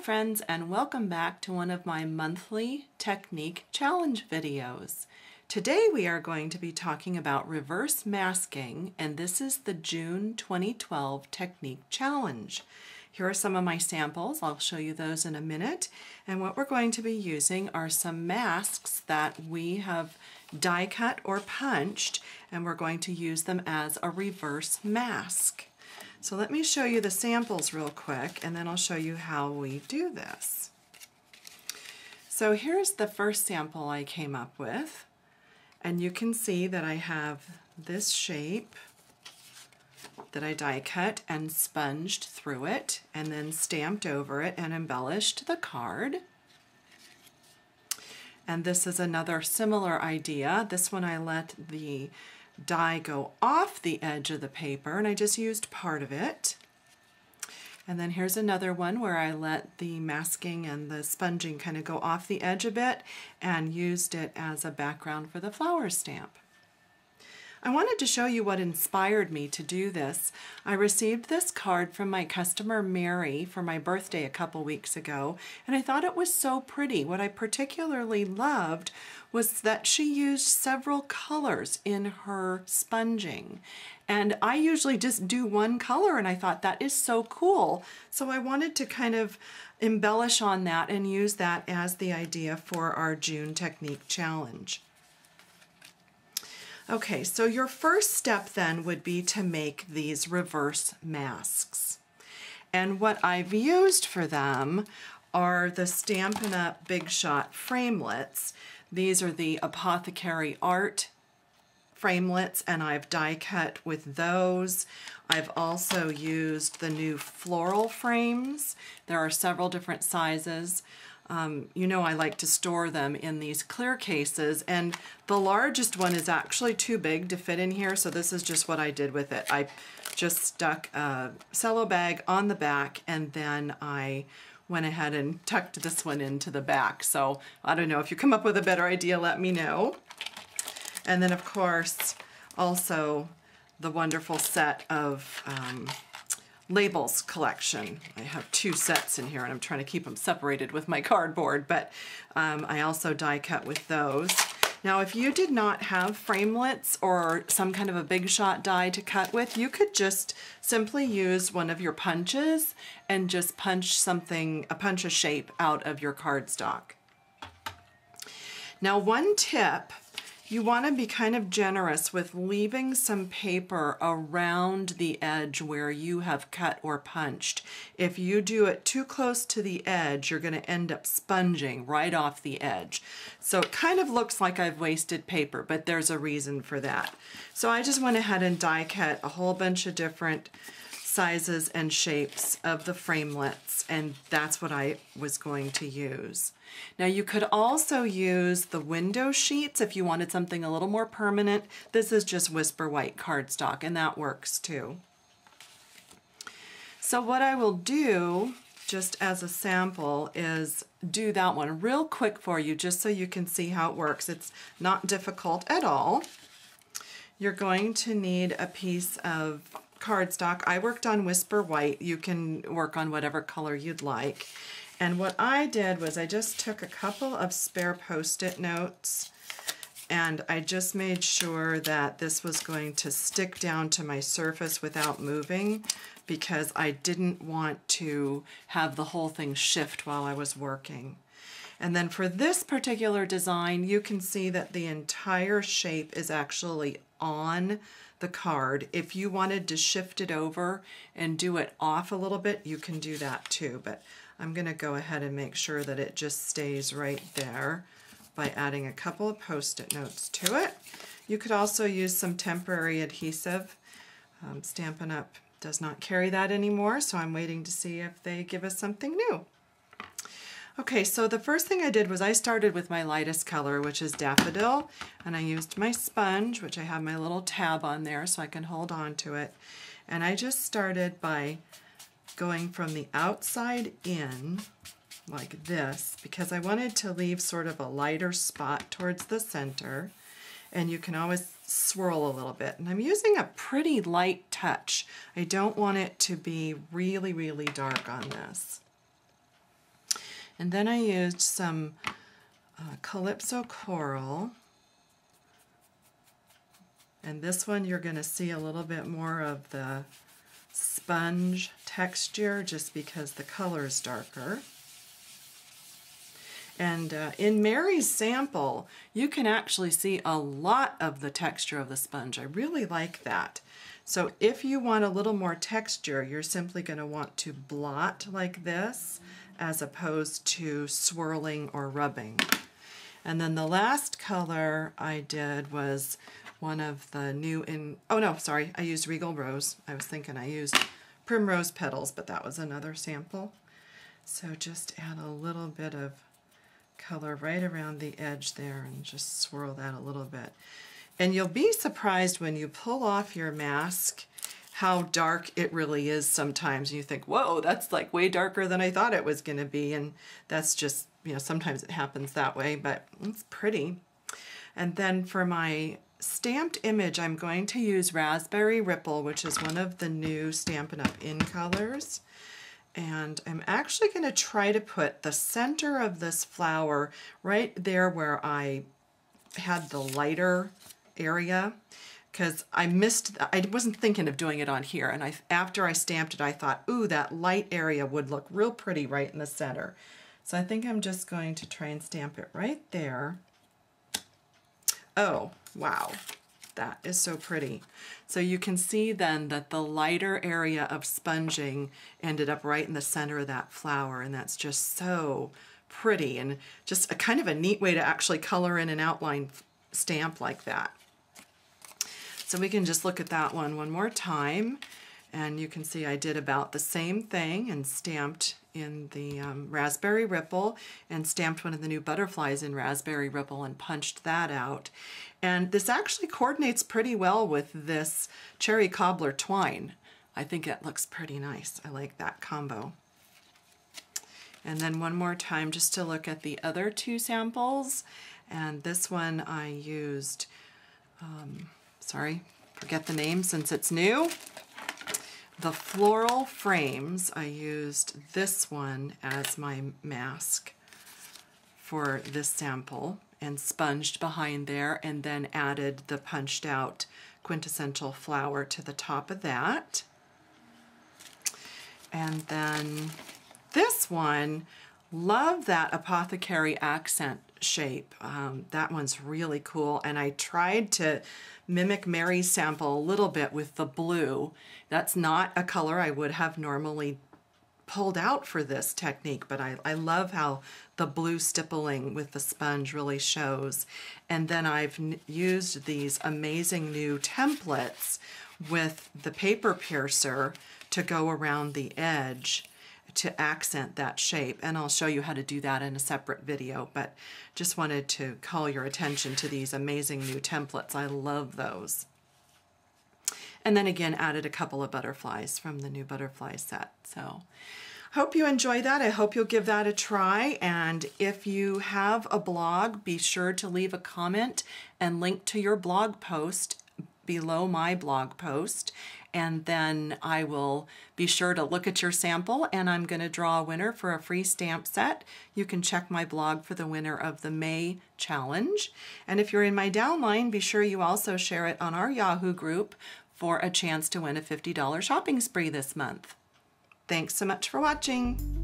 friends, and welcome back to one of my monthly technique challenge videos. Today we are going to be talking about reverse masking, and this is the June 2012 technique challenge. Here are some of my samples. I'll show you those in a minute. And what we're going to be using are some masks that we have die cut or punched, and we're going to use them as a reverse mask. So let me show you the samples real quick, and then I'll show you how we do this. So here's the first sample I came up with, and you can see that I have this shape that I die cut and sponged through it and then stamped over it and embellished the card. And this is another similar idea. This one I let the die go off the edge of the paper and I just used part of it. And then here's another one where I let the masking and the sponging kind of go off the edge a bit and used it as a background for the flower stamp. I wanted to show you what inspired me to do this. I received this card from my customer Mary for my birthday a couple weeks ago, and I thought it was so pretty. What I particularly loved was that she used several colors in her sponging. And I usually just do one color, and I thought that is so cool. So I wanted to kind of embellish on that and use that as the idea for our June Technique Challenge. Okay, so your first step then would be to make these reverse masks. And what I've used for them are the Stampin' Up! Big Shot framelits. These are the Apothecary Art framelits, and I've die cut with those. I've also used the new floral frames. There are several different sizes. You know I like to store them in these clear cases, and the largest one is actually too big to fit in here, so this is just what I did with it. I just stuck a cello bag on the back, and then I went ahead and tucked this one into the back. So I don't know, if you come up with a better idea, let me know. And then of course also the wonderful set of labels collection. I have two sets in here and I'm trying to keep them separated with my cardboard, but I also die cut with those. Now if you did not have framelits or some kind of a big shot die to cut with, you could just simply use one of your punches and just punch a shape out of your cardstock. Now one tip, you want to be kind of generous with leaving some paper around the edge where you have cut or punched. If you do it too close to the edge, you're going to end up sponging right off the edge. So it kind of looks like I've wasted paper, but there's a reason for that. So I just went ahead and die cut a whole bunch of different sizes and shapes of the framelits, and that's what I was going to use. Now you could also use the window sheets if you wanted something a little more permanent. This is just Whisper White cardstock, and that works too. So what I will do, just as a sample, is do that one real quick for you, just so you can see how it works. It's not difficult at all. You're going to need a piece of cardstock. I worked on Whisper White. You can work on whatever color you'd like. And what I did was I just took a couple of spare Post-it notes and I just made sure that this was going to stick down to my surface without moving, because I didn't want to have the whole thing shift while I was working. And then for this particular design, you can see that the entire shape is actually on the card. If you wanted to shift it over and do it off a little bit, you can do that too, but I'm going to go ahead and make sure that it just stays right there by adding a couple of Post-it notes to it. You could also use some temporary adhesive. Stampin' Up! Does not carry that anymore, so I'm waiting to see if they give us something new. Okay, so the first thing I did was I started with my lightest color, which is Daffodil, and I used my sponge, which I have my little tab on there so I can hold on to it. And I just started by going from the outside in like this, because I wanted to leave sort of a lighter spot towards the center, and you can always swirl a little bit. And I'm using a pretty light touch. I don't want it to be really, really dark on this. And then I used some Calypso Coral. And this one you're going to see a little bit more of the sponge texture just because the color is darker. And in Mary's sample, you can actually see a lot of the texture of the sponge. I really like that. So if you want a little more texture, you're simply going to want to blot like this as opposed to swirling or rubbing. And then the last color I did was one of the new I used Regal Rose. I was thinking I used Primrose Petals, but that was another sample. So just add a little bit of color right around the edge there and just swirl that a little bit. And you'll be surprised when you pull off your mask how dark it really is sometimes. You think, whoa, that's like way darker than I thought it was going to be. And that's just, you know, sometimes it happens that way, but it's pretty. And then for my stamped image, I'm going to use Raspberry Ripple, which is one of the new Stampin' Up! In colors. And I'm actually going to try to put the center of this flower right there where I had the lighter area, because I wasn't thinking of doing it on here, and after I stamped it I thought, ooh, that light area would look real pretty right in the center. So I think I'm just going to try and stamp it right there. Oh, wow. That is so pretty. So you can see then that the lighter area of sponging ended up right in the center of that flower, and that's just so pretty and just a kind of a neat way to actually color in an outline stamp like that. So we can just look at that one more time, and you can see I did about the same thing and stamped in the Raspberry Ripple and stamped one of the new butterflies in Raspberry Ripple and punched that out. And this actually coordinates pretty well with this Cherry Cobbler twine. I think it looks pretty nice. I like that combo. And then one more time just to look at the other two samples. And this one I used, sorry, forget the name since it's new. The Floral Frames, I used this one as my mask for this sample and sponged behind there, and then added the punched out quintessential flower to the top of that. And then this one, love that apothecary accent shape. That one's really cool, and I tried to mimic Mary's sample a little bit with the blue. That's not a color I would have normally pulled out for this technique, but I love how the blue stippling with the sponge really shows. And then I've used these amazing new templates with the paper piercer to go around the edge to accent that shape, and I'll show you how to do that in a separate video, but just wanted to call your attention to these amazing new templates. I love those. And then again added a couple of butterflies from the new butterfly set. So hope you enjoy that. I hope you'll give that a try, and if you have a blog, be sure to leave a comment and link to your blog post below my blog post, and then I will be sure to look at your sample, and I'm going to draw a winner for a free stamp set. You can check my blog for the winner of the May challenge, and if you're in my downline, be sure you also share it on our Yahoo group for a chance to win a $50 shopping spree this month. Thanks so much for watching.